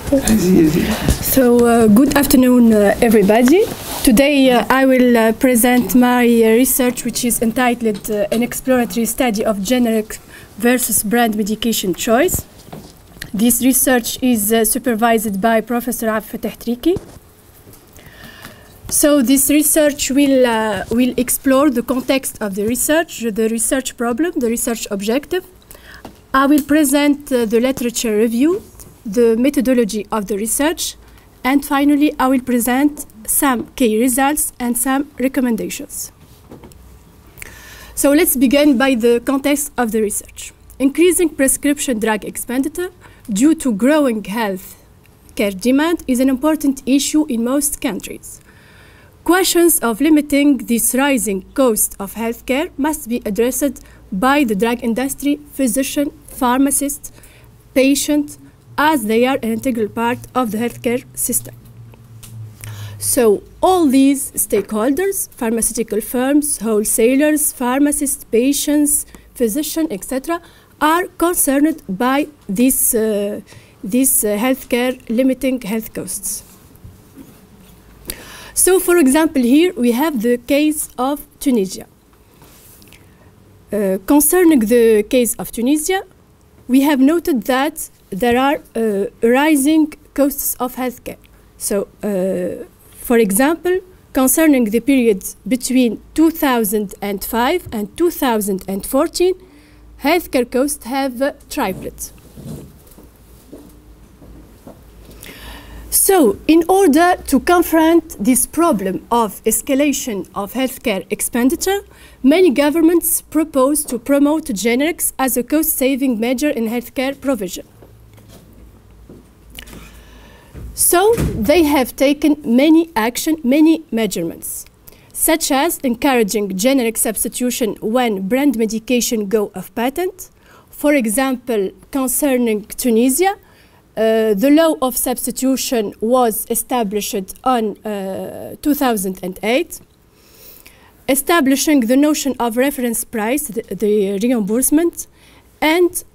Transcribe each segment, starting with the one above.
Good afternoon, everybody. Today I will present my research, which is entitled An Exploratory Study of Generic versus Brand Medication Choice. This research is supervised by Professor Abdelfatah Triki. So this research will explore the context of the research problem, the research objective. I will present the literature review, the methodology of the research, and finally I will present some key results and some recommendations. So let's begin by the context of the research. Increasing prescription drug expenditure due to growing health care demand is an important issue in most countries. Questions of limiting this rising cost of healthcare must be addressed by the drug industry, physician, pharmacist, patient, as they are an integral part of the healthcare system. So all these stakeholders, pharmaceutical firms, wholesalers, pharmacists, patients, physicians, etc., are concerned by this healthcare limiting health costs. So, for example, here we have the case of Tunisia. Concerning the case of Tunisia, we have noted that there are rising costs of healthcare. So, for example, concerning the period between 2005 and 2014, healthcare costs have tripled. So, in order to confront this problem of escalation of healthcare expenditure, many governments propose to promote generics as a cost-saving measure in healthcare provision. So, they have taken many measurements, such as encouraging generic substitution when brand medication go off patent. For example, concerning Tunisia, the law of substitution was established on 2008, establishing the notion of reference price, the reimbursement, and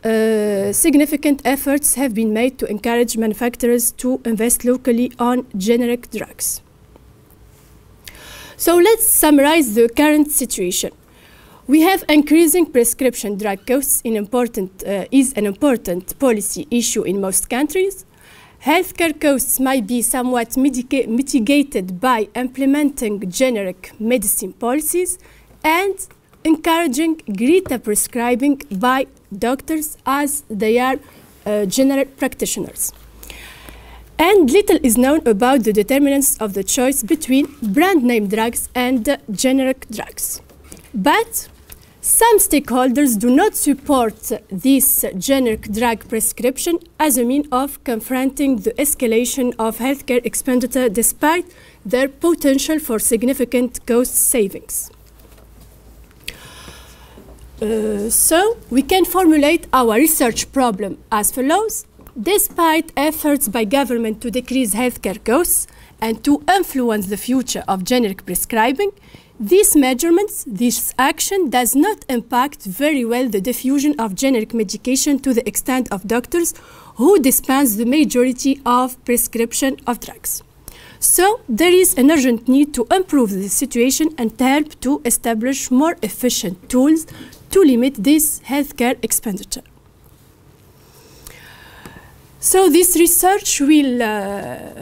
significant efforts have been made to encourage manufacturers to invest locally on generic drugs. So let's summarize the current situation. We have increasing prescription drug costs is an important policy issue in most countries. Healthcare costs might be somewhat mitigated by implementing generic medicine policies and encouraging greater prescribing by doctors as they are generic practitioners. And little is known about the determinants of the choice between brand name drugs and generic drugs. But some stakeholders do not support this generic drug prescription as a means of confronting the escalation of healthcare expenditure despite their potential for significant cost savings. So we can formulate our research problem as follows. Despite efforts by government to decrease healthcare costs and to influence the future of generic prescribing, these measurements, this action does not impact very well the diffusion of generic medication to the extent of doctors who dispense the majority of prescription of drugs. So there is an urgent need to improve the situation and help to establish more efficient tools to limit this healthcare expenditure. So this research will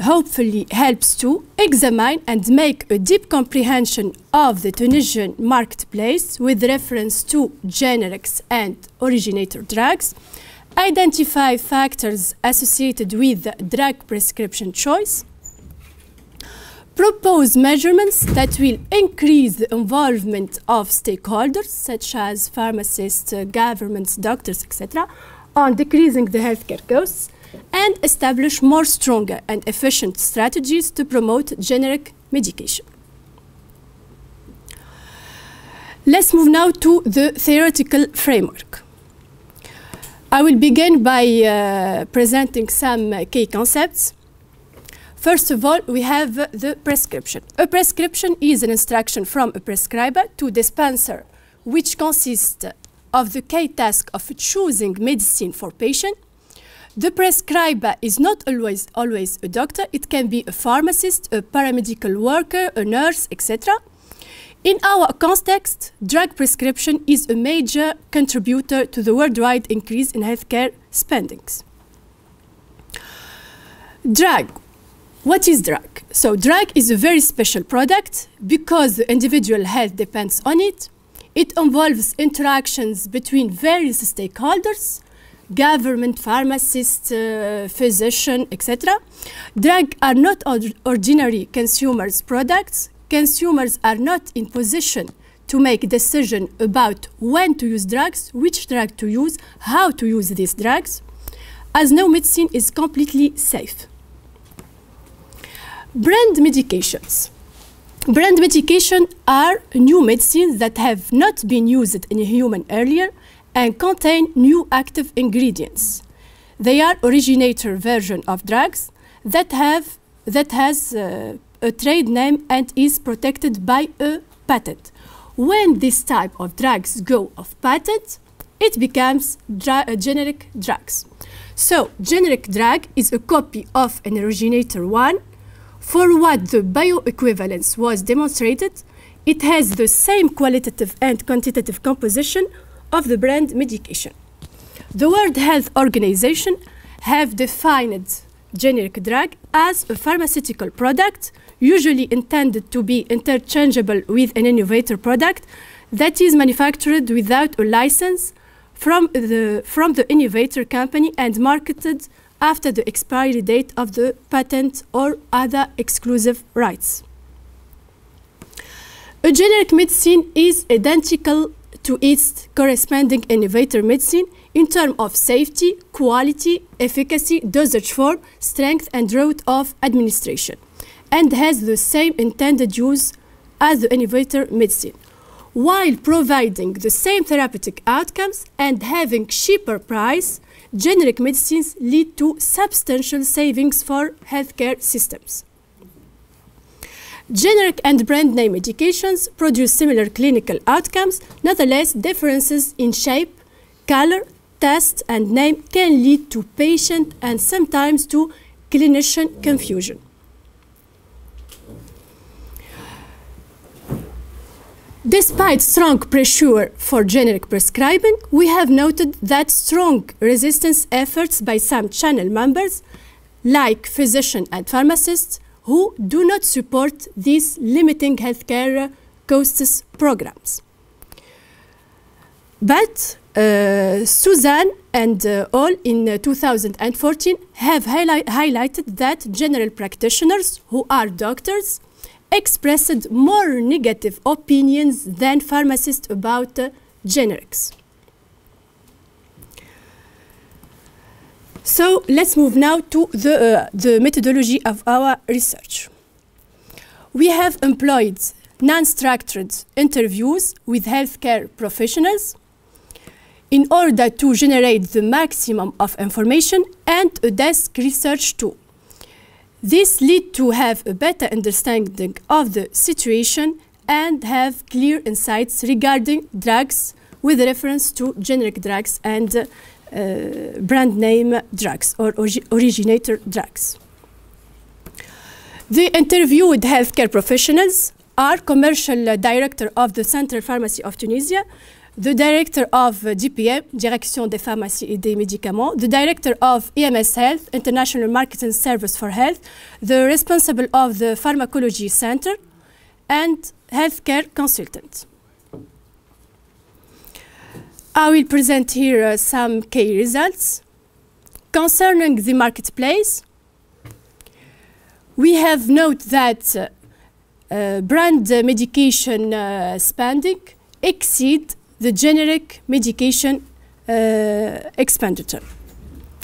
hopefully helps to examine and make a deep comprehension of the Tunisian marketplace with reference to generics and originator drugs, identify factors associated with drug prescription choice, propose measurements that will increase the involvement of stakeholders such as pharmacists, governments, doctors, etc., on decreasing the healthcare costs, and establish more stronger and efficient strategies to promote generic medication. Let's move now to the theoretical framework. I will begin by presenting some key concepts. First of all, we have the prescription. A prescription is an instruction from a prescriber to dispenser, which consists of the key task of choosing medicine for patient. The prescriber is not always a doctor. It can be a pharmacist, a paramedical worker, a nurse, etc. In our context, drug prescription is a major contributor to the worldwide increase in healthcare spendings. Drug. What is drug? So drug is a very special product because the individual health depends on it. It involves interactions between various stakeholders, government, pharmacists, physician, etc. Drugs are not ordinary consumers' products. Consumers are not in position to make a decision about when to use drugs, which drug to use, how to use these drugs, as no medicine is completely safe. Brand medications. Brand medications are new medicines that have not been used in a human earlier and contain new active ingredients. They are originator version of drugs that has a trade name and is protected by a patent. When this type of drugs go off patent, it becomes generic drugs. So, generic drug is a copy of an originator one. For what the bioequivalence was demonstrated, it has the same qualitative and quantitative composition of the brand medication. The World Health Organization have defined generic drug as a pharmaceutical product usually intended to be interchangeable with an innovator product that is manufactured without a license from the innovator company and marketed after the expiry date of the patent or other exclusive rights. A generic medicine is identical to its corresponding innovator medicine in terms of safety, quality, efficacy, dosage form, strength, and route of administration, and has the same intended use as the innovator medicine, while providing the same therapeutic outcomes and having cheaper price. Generic medicines lead to substantial savings for healthcare systems. Generic and brand name medications produce similar clinical outcomes. Nonetheless, differences in shape, color, taste, and name can lead to patient and sometimes to clinician confusion. Despite strong pressure for generic prescribing, we have noted that strong resistance efforts by some channel members, like physicians and pharmacists, who do not support these limiting healthcare costs programs. But Suzanne and all in 2014 have highlighted that general practitioners who are doctors expressed more negative opinions than pharmacists about generics. So let's move now to the methodology of our research. We have employed non-structured interviews with healthcare professionals in order to generate the maximum of information and a desk research tool. This leads to have a better understanding of the situation and have clear insights regarding drugs with reference to generic drugs and brand name drugs or originator drugs. The interviewed healthcare professionals are Commercial Director of the Central Pharmacy of Tunisia, the Director of DPM, Direction des Pharmacies et des Médicaments, the Director of EMS Health, International Marketing Service for Health, the responsible of the Pharmacology Center, and healthcare consultant. I will present here some key results. Concerning the marketplace, we have noted that brand medication spending exceed the generic medication expenditure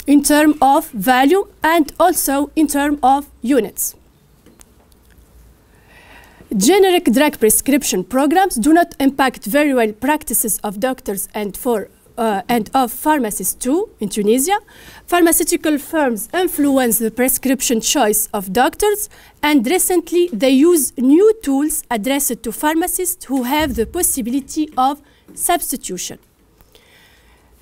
in terms of value and also in terms of units. Generic drug prescription programs do not impact very well practices of doctors and of pharmacists too in Tunisia. Pharmaceutical firms influence the prescription choice of doctors, and recently they use new tools addressed to pharmacists who have the possibility of substitution.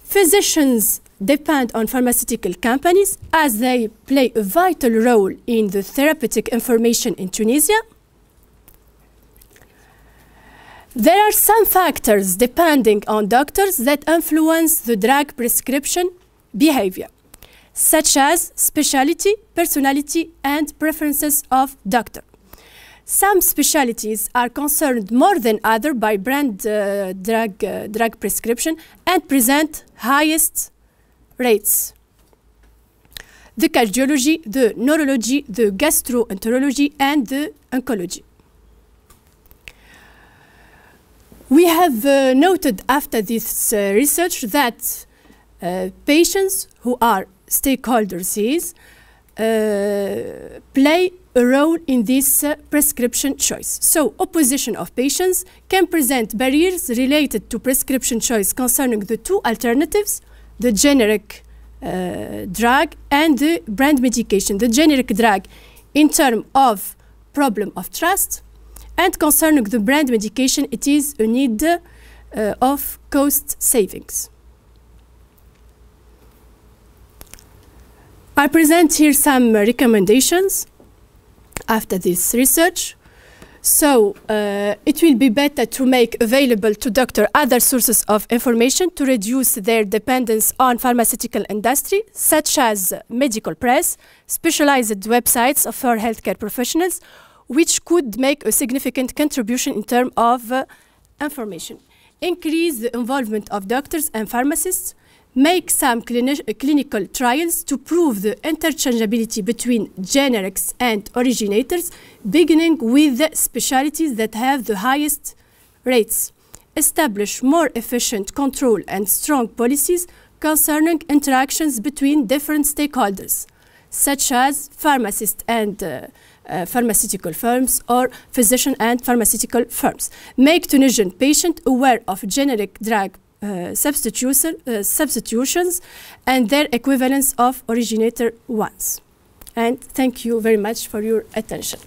Physicians depend on pharmaceutical companies as they play a vital role in the therapeutic information in Tunisia. There are some factors depending on doctors that influence the drug prescription behavior, such as specialty, personality, and preferences of doctor. Some specialties are concerned more than others by brand drug prescription and present highest rates. The cardiology, the neurology, the gastroenterology, and the oncology. We have noted after this research that patients who are stakeholders play a role in this prescription choice. So, opposition of patients can present barriers related to prescription choice concerning the two alternatives, the generic drug and the brand medication. The generic drug in terms of problem of trust, and concerning the brand medication, it is a need of cost savings. I present here some recommendations after this research. So it will be better to make available to doctors other sources of information to reduce their dependence on pharmaceutical industry, such as medical press, specialized websites for healthcare professionals, which could make a significant contribution in terms of information. Increase the involvement of doctors and pharmacists. Make some clinical trials to prove the interchangeability between generics and originators, beginning with the specialties that have the highest rates. Establish more efficient control and strong policies concerning interactions between different stakeholders, such as pharmacists and pharmaceutical firms or physician and pharmaceutical firms. Make Tunisian patients aware of generic drug substitutions and their equivalence of originator ones. And thank you very much for your attention.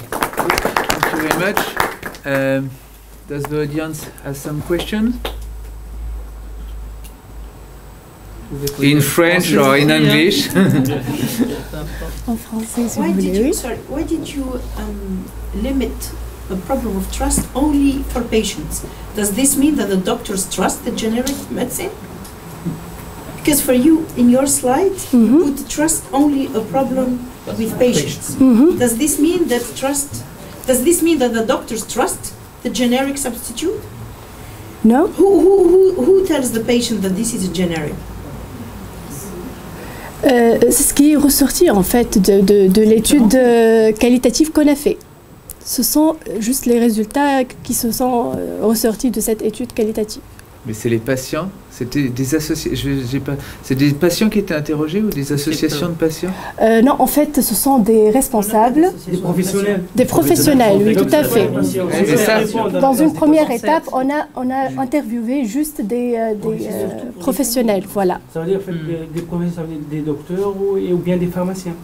Thank you very much. Does the audience have some questions? In French or in English? En français, si vous voulez. Why did you limit the problem of trust only for patients? Does this mean that the doctors trust the generic medicine? Because for you, in your slide, you put trust only a problem with patients. Does this mean that the doctors trust the generic substitute? No. Who tells the patient that this is a generic? C'est ce qui est ressorti en fait de l'étude qualitative qu'on a fait. Ce sont juste les résultats qui se sont ressortis de cette étude qualitative. Mais c'est les patients? C'était des c'est des patients qui étaient interrogés ou des associations de patients? Non, en fait, ce sont des responsables. Des professionnels. Des professionnels, oui, tout à fait. Dans une première étape, on a interviewé juste des professionnels, voilà. Ça veut dire des professionnels, des docteurs ou bien des pharmaciens?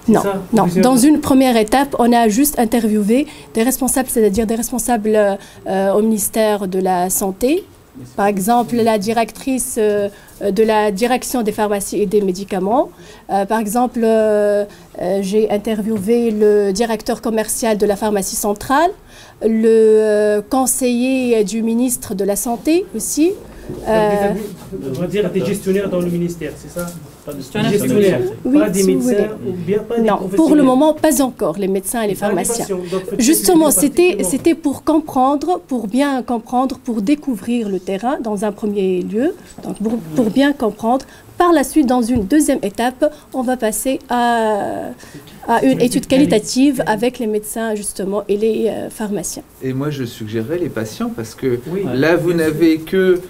Non, non. Dans une première étape, on a juste interviewé des responsables, c'est-à-dire des responsables au ministère de la Santé. Par exemple, la directrice de la direction des pharmacies et des médicaments. Par exemple, j'ai interviewé le directeur commercial de la pharmacie centrale, le conseiller du ministre de la Santé aussi. On va dire des gestionnaires dans le ministère, c'est ça? Gestionnaires, oui, pas des si médecins ou bien pas des non, pour le moment, pas encore, les médecins et les pharmaciens. Justement, c'était pour comprendre, pour bien comprendre, pour découvrir le terrain dans un premier lieu, donc pour bien comprendre. Par la suite, dans une deuxième étape, on va passer à une étude qualitative avec les médecins, justement, et les pharmaciens. Et moi, je suggérerais les patients, parce que là, vous n'avez que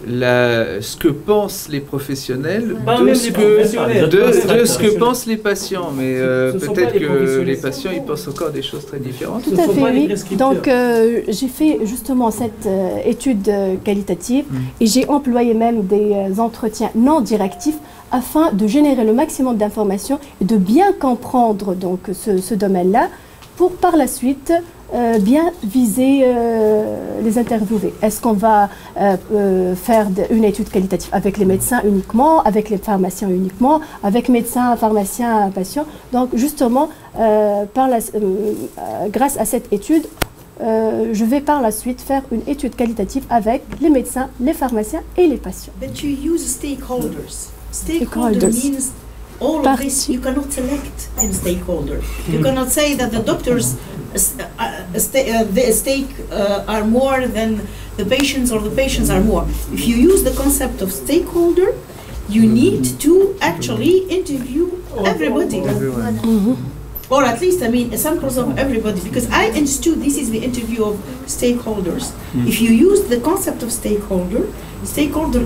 ce que pensent les professionnels de ce que pensent les patients, mais peut-être que les patients ils pensent encore des choses très différentes. Tout à fait, oui. Donc j'ai fait justement cette étude qualitative et j'ai employé même des entretiens non directifs afin de générer le maximum d'informations et de bien comprendre donc ce domaine-là pour par la suite bien viser les interviewés. Est-ce qu'on va faire une étude qualitative avec les médecins uniquement, avec les pharmaciens uniquement, avec médecins, pharmaciens, patients? Donc justement, grâce à cette étude, je vais par la suite faire une étude qualitative avec les médecins, les pharmaciens et les patients. But you use stakeholders. Stakeholder means all of this. You cannot select in stakeholder. You cannot say that the doctors are more than the patients or the patients are more. If you use the concept of stakeholder, you need to actually interview everybody. Or at least, I mean, samples of everybody, because I understood this is the interview of stakeholders. If you use the concept of stakeholder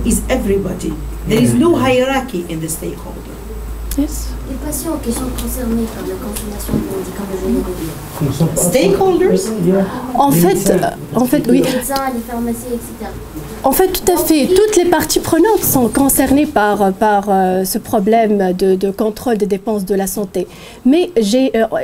is everybody. There is no hierarchy in the stakeholder. Yes. Les patients qui sont concernés par la consommation de médicaments génériques. Stakeholders? En fait, oui. Les médecins, les pharmacies, etc. En fait, tout à fait. Toutes les parties prenantes sont concernées par ce problème de contrôle des dépenses de la santé. Mais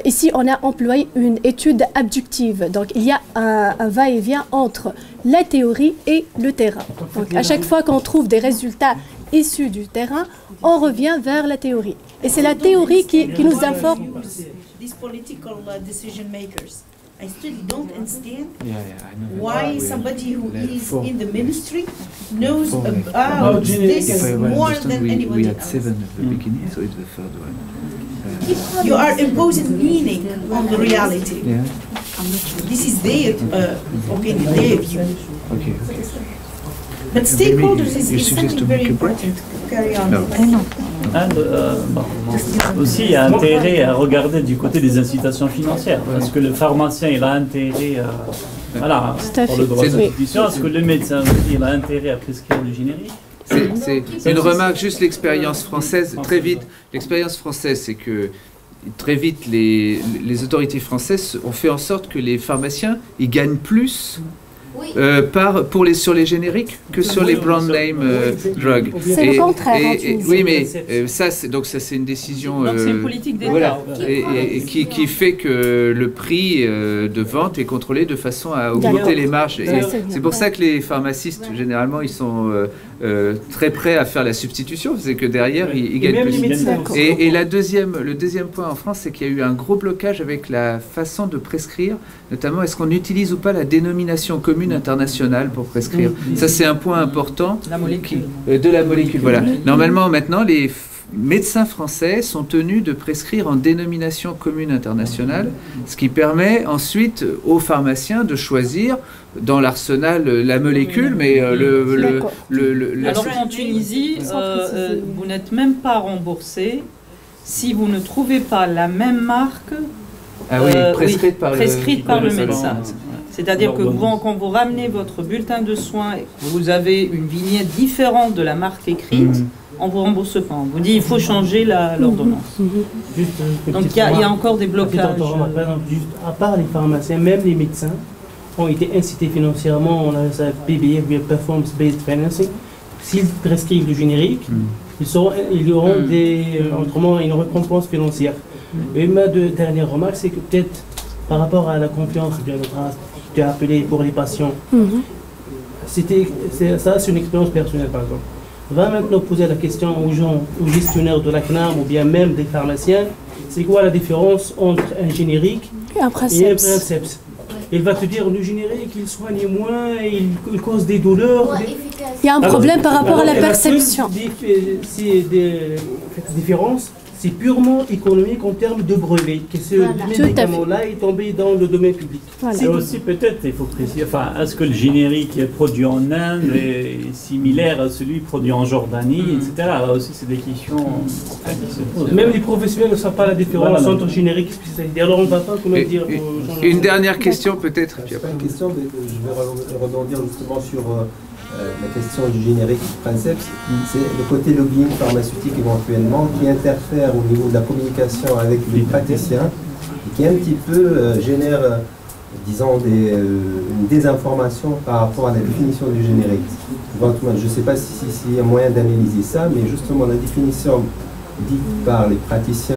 ici, on a employé une étude abductive. Donc, il y a un va-et-vient entre la théorie et le terrain. Donc, à chaque fois qu'on trouve des résultats issus du terrain, on revient vers la théorie. Et c'est la théorie qui nous informe. These political decision makers. I still don't understand why somebody who is in the ministry knows about this more than anybody we had else. 7 at the beginning, so it's the third one. You are imposing meaning on the reality. Yeah. This is their opinion, their view. Okay. But stakeholders is something very important. Carry on. Aussi, il y a intérêt à regarder du côté des incitations financières, parce que le pharmacien, il a intérêt pour le droit de substitution, parce que le médecin aussi, il a intérêt à prescrire le générique. C'est une remarque, juste l'expérience française, très vite. L'expérience française, c'est que très vite, les autorités françaises ont fait en sorte que les pharmaciens, ils gagnent plus sur les génériques que sur les brand name drugs. C'est le contraire. Oui, mais ça c'est une décision c'est une politique d'État. Voilà, et qui fait que le prix de vente est contrôlé de façon à augmenter les marges. C'est pour ça que les pharmacistes, généralement, ils sont très prêts à faire la substitution, c'est que derrière, ils gagnent plus. Et le deuxième point en France, c'est qu'il y a eu un gros blocage avec la façon de prescrire, notamment est-ce qu'on utilise ou pas la dénomination commune internationale pour prescrire. Ça, c'est un point important de la molécule. Voilà. Normalement, maintenant, les médecins français sont tenus de prescrire en dénomination commune internationale, ce qui permet ensuite aux pharmaciens de choisir dans l'arsenal la molécule, mais Alors en Tunisie, vous n'êtes même pas remboursé si vous ne trouvez pas la même marque prescrite par le médecin. C'est-à-dire que quand vous ramenez votre bulletin de soins, vous avez une vignette différente de la marque écrite, on ne vous rembourse pas. On vous dit il faut changer l'ordonnance. Donc il y a encore des blocages. Juste, à part les pharmaciens, même les médecins ont été incités financièrement, on a ça PBF, Performance Based Financing. S'ils prescrivent le générique, ils auront autrement une récompense financière. Et ma dernière remarque, c'est que peut-être par rapport à la confiance que tu as appelé pour les patients, ça c'est une expérience personnelle par exemple. On va maintenant poser la question aux gens, aux gestionnaires de la CNAM ou bien même des pharmaciens, c'est quoi la différence entre un générique et un princeps? Il va te dire le générique, il soigne moins, il cause des douleurs. Il y a un problème par rapport à la perception. Cette différence, c'est purement économique en termes de brevet, que ce médicament-là est tombé dans le domaine public. Voilà. Et aussi peut-être, il faut préciser, est-ce que le générique produit en Inde est similaire à celui produit en Jordanie, etc. Là aussi, c'est des questions qui se posent. Même les professionnels ne savent pas la différence entre générique et spécialité. Alors on ne va pas dire... Une dernière question peut-être. Une question, je vais rebondir justement sur... la question du générique princeps, c'est le côté lobbying pharmaceutique éventuellement qui interfère au niveau de la communication avec les praticiens et qui un petit peu génère, disons, une désinformation par rapport à la définition du générique. Je ne sais pas s'il y a moyen d'analyser ça, mais justement la définition dite par les praticiens